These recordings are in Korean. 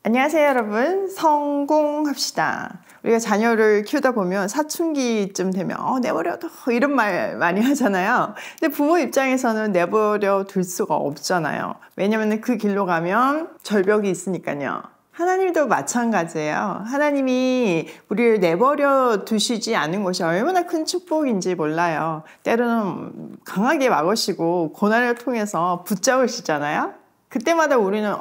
안녕하세요 여러분. 성공합시다. 우리가 자녀를 키우다 보면 사춘기쯤 되면 내버려둬 이런 말 많이 하잖아요. 근데 부모 입장에서는 내버려 둘 수가 없잖아요. 왜냐면 그 길로 가면 절벽이 있으니까요. 하나님도 마찬가지예요. 하나님이 우리를 내버려 두시지 않은 것이 얼마나 큰 축복인지 몰라요. 때로는 강하게 막으시고 고난을 통해서 붙잡으시잖아요. 그때마다 우리는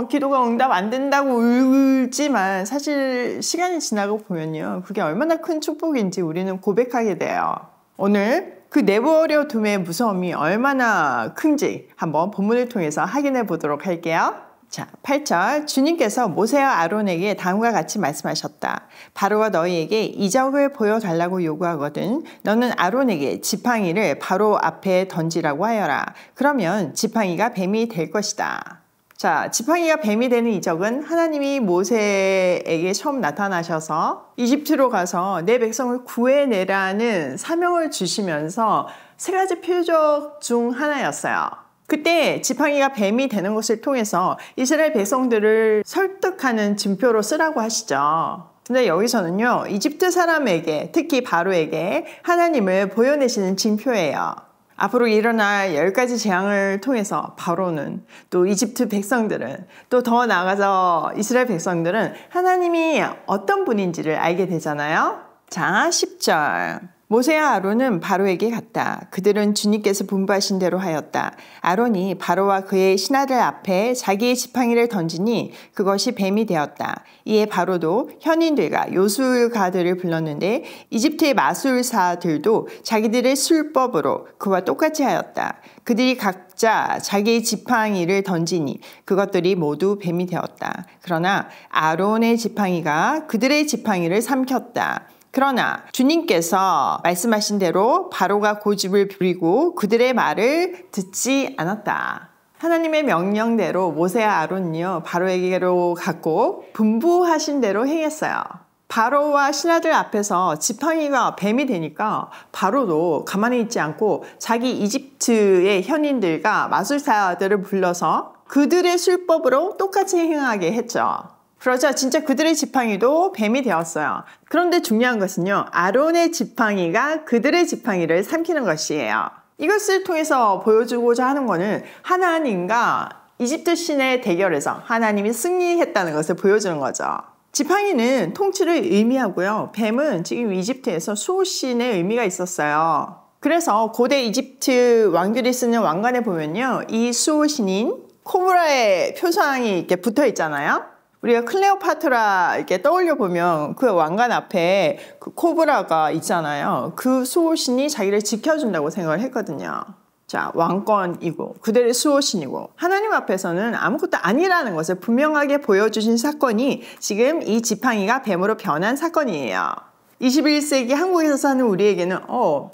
기도가 응답 안 된다고 울지만 사실 시간이 지나고 보면요, 그게 얼마나 큰 축복인지 우리는 고백하게 돼요. 오늘 그 내버려 둠의 무서움이 얼마나 큰지 한번 본문을 통해서 확인해 보도록 할게요. 자, 8절. 주님께서 모세와 아론에게 다음과 같이 말씀하셨다. 바로가 너희에게 이적을 보여달라고 요구하거든 너는 아론에게 지팡이를 바로 앞에 던지라고 하여라. 그러면 지팡이가 뱀이 될 것이다. 자, 지팡이가 뱀이 되는 이적은 하나님이 모세에게 처음 나타나셔서 이집트로 가서 내 백성을 구해내라는 사명을 주시면서 세 가지 표적 중 하나였어요. 그때 지팡이가 뱀이 되는 것을 통해서 이스라엘 백성들을 설득하는 징표로 쓰라고 하시죠. 근데 여기서는요, 이집트 사람에게, 특히 바로에게 하나님을 보여내시는 징표예요. 앞으로 일어날 10가지 재앙을 통해서 바로는, 또 이집트 백성들은, 또 더 나아가서 이스라엘 백성들은 하나님이 어떤 분인지를 알게 되잖아요. 자, 10절. 모세와 아론은 바로에게 갔다. 그들은 주님께서 분부하신 대로 하였다. 아론이 바로와 그의 신하들 앞에 자기의 지팡이를 던지니 그것이 뱀이 되었다. 이에 바로도 현인들과 요술가들을 불렀는데 이집트의 마술사들도 자기들의 술법으로 그와 똑같이 하였다. 그들이 각자 자기의 지팡이를 던지니 그것들이 모두 뱀이 되었다. 그러나 아론의 지팡이가 그들의 지팡이를 삼켰다. 그러나 주님께서 말씀하신 대로 바로가 고집을 부리고 그들의 말을 듣지 않았다. 하나님의 명령대로 모세와 아론이요, 바로에게로 갔고 분부하신 대로 행했어요. 바로와 신하들 앞에서 지팡이가 뱀이 되니까 바로도 가만히 있지 않고 자기 이집트의 현인들과 마술사들을 불러서 그들의 술법으로 똑같이 행하게 했죠. 그러자 진짜 그들의 지팡이도 뱀이 되었어요. 그런데 중요한 것은요, 아론의 지팡이가 그들의 지팡이를 삼키는 것이에요. 이것을 통해서 보여주고자 하는 것은 하나님과 이집트 신의 대결에서 하나님이 승리했다는 것을 보여주는 거죠. 지팡이는 통치를 의미하고요, 뱀은 지금 이집트에서 수호신의 의미가 있었어요. 그래서 고대 이집트 왕들이 쓰는 왕관에 보면요, 이 수호신인 코브라의 표상이 이렇게 붙어 있잖아요. 우리가 클레오파트라 이렇게 떠올려 보면 그 왕관 앞에 그 코브라가 있잖아요. 그 수호신이 자기를 지켜준다고 생각을 했거든요. 자, 왕권이고 그들의 수호신이고 하나님 앞에서는 아무것도 아니라는 것을 분명하게 보여주신 사건이 지금 이 지팡이가 뱀으로 변한 사건이에요. 21세기 한국에서 사는 우리에게는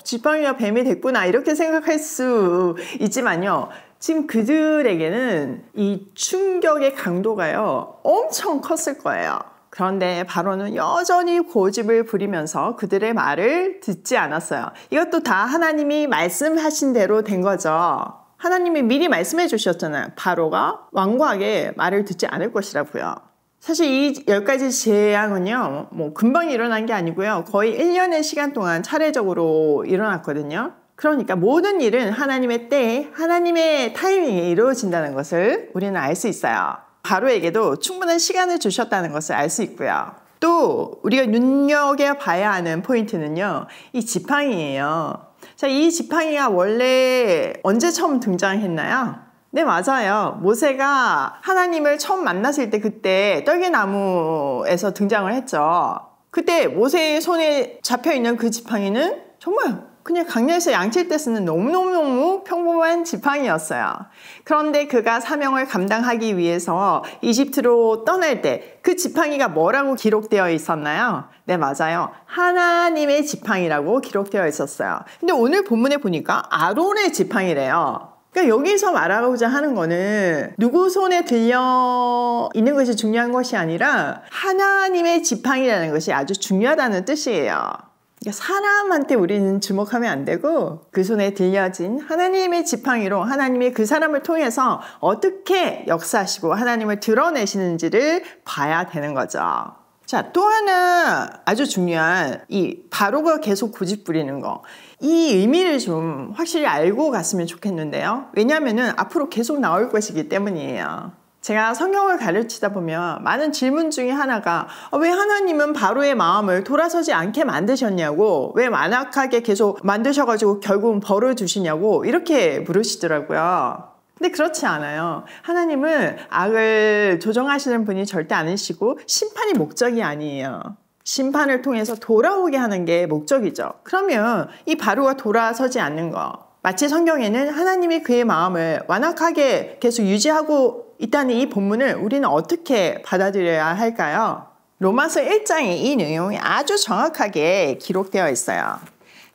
지팡이가 뱀이 됐구나 이렇게 생각할 수 있지만요, 지금 그들에게는 이 충격의 강도가요, 엄청 컸을 거예요. 그런데 바로는 여전히 고집을 부리면서 그들의 말을 듣지 않았어요. 이것도 다 하나님이 말씀하신 대로 된 거죠. 하나님이 미리 말씀해 주셨잖아요. 바로가 완고하게 말을 듣지 않을 것이라고요. 사실 이 10가지 재앙은요, 금방 일어난 게 아니고요, 거의 1년의 시간 동안 차례적으로 일어났거든요. 그러니까 모든 일은 하나님의 때에 하나님의 타이밍에 이루어진다는 것을 우리는 알 수 있어요. 바로에게도 충분한 시간을 주셨다는 것을 알 수 있고요. 또 우리가 눈여겨봐야 하는 포인트는요, 이 지팡이예요. 자, 이 지팡이가 원래 언제 처음 등장했나요? 네, 맞아요. 모세가 하나님을 처음 만났을 때 그때 떨기나무에서 등장을 했죠. 그때 모세의 손에 잡혀있는 그 지팡이는 정말 그냥 강야에서 양칠 때 쓰는 너무너무 평범한 지팡이였어요. 그런데 그가 사명을 감당하기 위해서 이집트로 떠날 때 그 지팡이가 뭐라고 기록되어 있었나요? 네, 맞아요. 하나님의 지팡이라고 기록되어 있었어요. 근데 오늘 본문에 보니까 아론의 지팡이래요. 그러니까 여기서 말하고자 하는 거는 누구 손에 들려 있는 것이 중요한 것이 아니라 하나님의 지팡이라는 것이 아주 중요하다는 뜻이에요. 그러니까 사람한테 우리는 주목하면 안 되고 그 손에 들려진 하나님의 지팡이로 하나님이 그 사람을 통해서 어떻게 역사하시고 하나님을 드러내시는지를 봐야 되는 거죠. 자, 또 하나 아주 중요한 이 바로가 계속 고집 부리는 거. 이 의미를 좀 확실히 알고 갔으면 좋겠는데요. 왜냐하면 앞으로 계속 나올 것이기 때문이에요. 제가 성경을 가르치다 보면 많은 질문 중에 하나가 왜 하나님은 바로의 마음을 돌아서지 않게 만드셨냐고, 왜 완악하게 계속 만드셔가지고 결국은 벌을 주시냐고 이렇게 물으시더라고요. 근데 그렇지 않아요. 하나님은 악을 조정하시는 분이 절대 아니시고 심판이 목적이 아니에요. 심판을 통해서 돌아오게 하는 게 목적이죠. 그러면 이 바로가 돌아서지 않는 거, 마치 성경에는 하나님이 그의 마음을 완악하게 계속 유지하고 있다는 이 본문을 우리는 어떻게 받아들여야 할까요? 로마서 1장에 이 내용이 아주 정확하게 기록되어 있어요.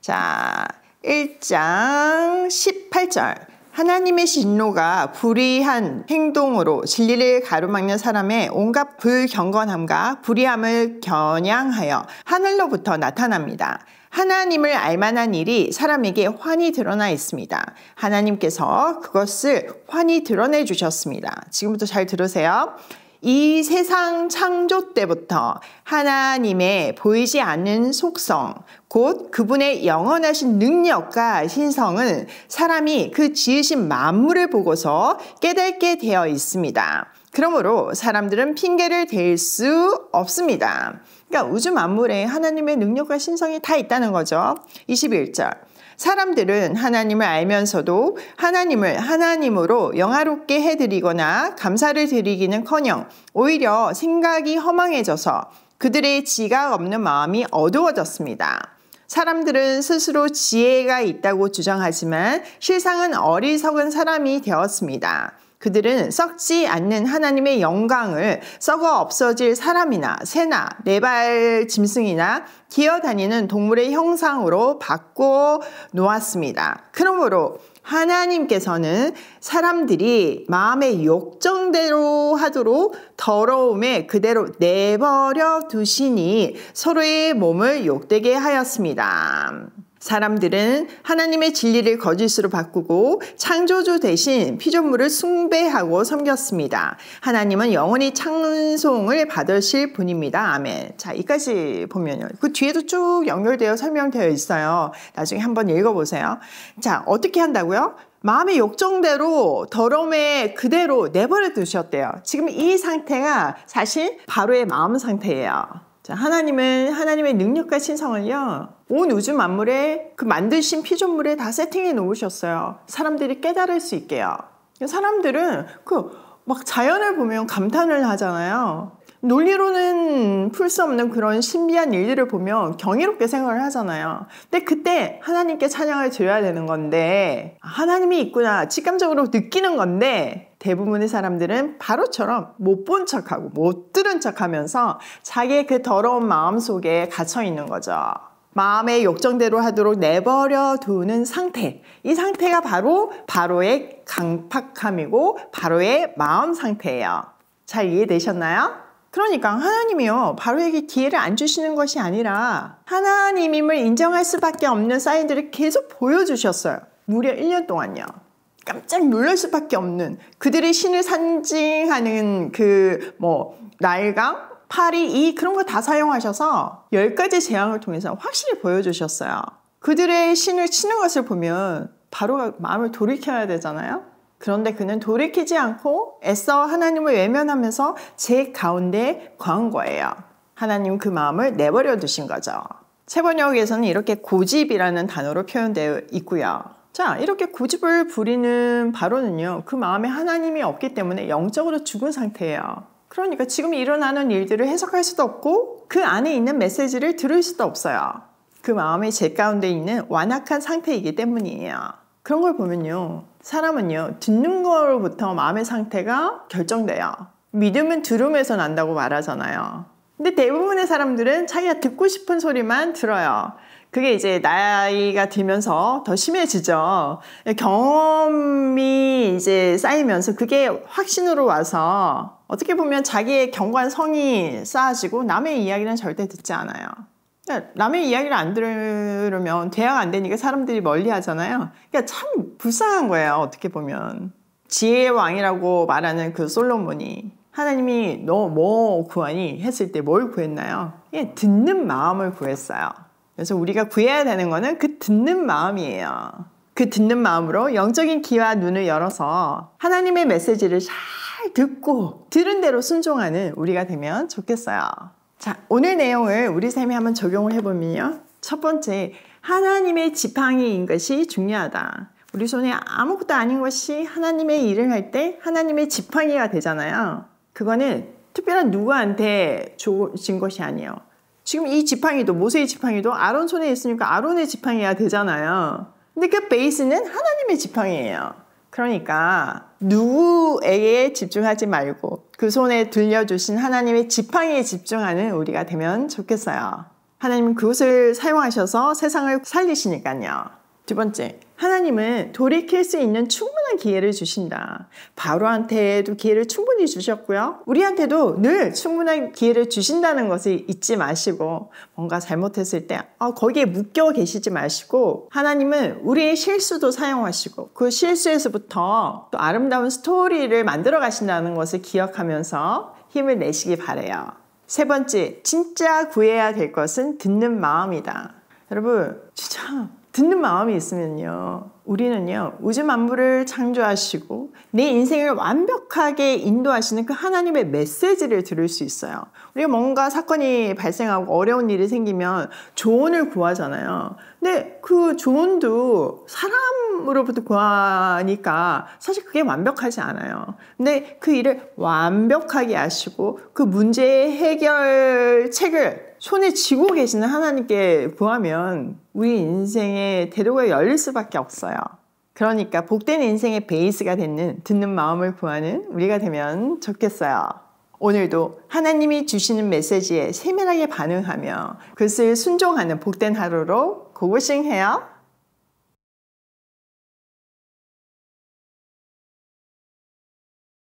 자, 1장 18절. 하나님의 진노가 불의한 행동으로 진리를 가로막는 사람의 온갖 불경건함과 불의함을 겨냥하여 하늘로부터 나타납니다. 하나님을 알만한 일이 사람에게 환히 드러나 있습니다. 하나님께서 그것을 환히 드러내 주셨습니다. 지금부터 잘 들으세요. 이 세상 창조 때부터 하나님의 보이지 않는 속성, 곧 그분의 영원하신 능력과 신성은 사람이 그 지으신 만물을 보고서 깨닫게 되어 있습니다. 그러므로 사람들은 핑계를 댈 수 없습니다. 그러니까 우주 만물에 하나님의 능력과 신성이 다 있다는 거죠. 21절. 사람들은 하나님을 알면서도 하나님을 하나님으로 영화롭게 해드리거나 감사를 드리기는커녕 오히려 생각이 허망해져서 그들의 지각 없는 마음이 어두워졌습니다. 사람들은 스스로 지혜가 있다고 주장하지만 실상은 어리석은 사람이 되었습니다. 그들은 썩지 않는 하나님의 영광을 썩어 없어질 사람이나 새나 네발 짐승이나 기어다니는 동물의 형상으로 바꿔 놓았습니다. 그러므로 하나님께서는 사람들이 마음의 욕정대로 하도록 더러움에 그대로 내버려 두시니 서로의 몸을 욕되게 하였습니다. 사람들은 하나님의 진리를 거짓으로 바꾸고 창조주 대신 피조물을 숭배하고 섬겼습니다. 하나님은 영원히 찬송을 받으실 분입니다. 아멘. 자, 이까지 보면요. 그 뒤에도 쭉 연결되어 설명되어 있어요. 나중에 한번 읽어보세요. 자, 어떻게 한다고요? 마음의 욕정대로 더러움에 그대로 내버려 두셨대요. 지금 이 상태가 사실 바로의 마음 상태예요. 자, 하나님은 하나님의 능력과 신성을요, 온 우주 만물에 그 만드신 피조물에 다 세팅해 놓으셨어요. 사람들이 깨달을 수 있게요. 사람들은 막 자연을 보면 감탄을 하잖아요. 논리로는 풀 수 없는 그런 신비한 일들을 보면 경이롭게 생각을 하잖아요. 근데 그때 하나님께 찬양을 드려야 되는 건데, 하나님이 있구나 직감적으로 느끼는 건데, 대부분의 사람들은 바로처럼 못 본 척하고 못 들은 척하면서 자기의 그 더러운 마음 속에 갇혀 있는 거죠. 마음의 욕정대로 하도록 내버려 두는 상태. 이 상태가 바로 바로의 강팍함이고 바로의 마음 상태예요. 잘 이해되셨나요? 그러니까 하나님이요, 바로에게 기회를 안 주시는 것이 아니라 하나님임을 인정할 수밖에 없는 사인들을 계속 보여주셨어요. 무려 1년 동안요. 깜짝 놀랄 수밖에 없는, 그들의 신을 상징하는 날강, 파리, 그런 거 다 사용하셔서 10가지 재앙을 통해서 확실히 보여주셨어요. 그들의 신을 치는 것을 보면 바로가 마음을 돌이켜야 되잖아요. 그런데 그는 돌이키지 않고 애써 하나님을 외면하면서 제 가운데 거한 거예요. 하나님 그 마음을 내버려 두신 거죠. 세번역에서는 이렇게 고집이라는 단어로 표현되어 있고요. 자, 이렇게 고집을 부리는 바로는요, 그 마음에 하나님이 없기 때문에 영적으로 죽은 상태예요. 그러니까 지금 일어나는 일들을 해석할 수도 없고 그 안에 있는 메시지를 들을 수도 없어요. 그 마음이 제 가운데 있는 완악한 상태이기 때문이에요. 그런 걸 보면요, 사람은요, 듣는 거로부터 마음의 상태가 결정돼요. 믿음은 들음에서 난다고 말하잖아요. 근데 대부분의 사람들은 자기가 듣고 싶은 소리만 들어요. 그게 이제 나이가 들면서 더 심해지죠. 경험이 이제 쌓이면서 그게 확신으로 와서 어떻게 보면 자기의 견고한 성이 쌓아지고 남의 이야기는 절대 듣지 않아요. 남의 이야기를 안 들으면 대화가 안 되니까 사람들이 멀리 하잖아요. 그러니까 참 불쌍한 거예요. 어떻게 보면. 지혜의 왕이라고 말하는 그 솔로몬이 하나님이 너 뭐 구하니? 했을 때 뭘 구했나요? 예, 듣는 마음을 구했어요. 그래서 우리가 구해야 되는 거는 그 듣는 마음이에요. 그 듣는 마음으로 영적인 귀와 눈을 열어서 하나님의 메시지를 잘 듣고 들은 대로 순종하는 우리가 되면 좋겠어요. 자, 오늘 내용을 우리 삶에 한번 적용을 해보면요. 첫 번째, 하나님의 지팡이인 것이 중요하다. 우리 손에 아무것도 아닌 것이 하나님의 일을 할 때 하나님의 지팡이가 되잖아요. 그거는 특별한 누구한테 주어진 것이 아니에요. 지금 이 지팡이도, 모세의 지팡이도 아론 손에 있으니까 아론의 지팡이가 되잖아요. 근데 그 베이스는 하나님의 지팡이에요. 그러니까 누구에게 집중하지 말고 그 손에 들려주신 하나님의 지팡이에 집중하는 우리가 되면 좋겠어요. 하나님은 그것을 사용하셔서 세상을 살리시니까요. 두 번째, 하나님은 돌이킬 수 있는 충분한 기회를 주신다. 바로한테도 기회를 충분히 주셨고요. 우리한테도 늘 충분한 기회를 주신다는 것을 잊지 마시고 뭔가 잘못했을 때 거기에 묶여 계시지 마시고 하나님은 우리의 실수도 사용하시고 그 실수에서부터 또 아름다운 스토리를 만들어 가신다는 것을 기억하면서 힘을 내시기 바라요. 세 번째, 진짜 구해야 될 것은 듣는 마음이다. 여러분, 진짜 듣는 마음이 있으면요, 우리는요 우주 만물을 창조하시고 내 인생을 완벽하게 인도하시는 그 하나님의 메시지를 들을 수 있어요. 우리가 뭔가 사건이 발생하고 어려운 일이 생기면 조언을 구하잖아요. 근데 그 조언도 사람으로부터 구하니까 사실 그게 완벽하지 않아요. 근데 그 일을 완벽하게 하시고 그 문제의 해결책을 손에 쥐고 계시는 하나님께 구하면 우리 인생의 대로가 열릴 수밖에 없어요. 그러니까 복된 인생의 베이스가 되는 듣는 마음을 구하는 우리가 되면 좋겠어요. 오늘도 하나님이 주시는 메시지에 세밀하게 반응하며 그것을 순종하는 복된 하루로 고고싱해요.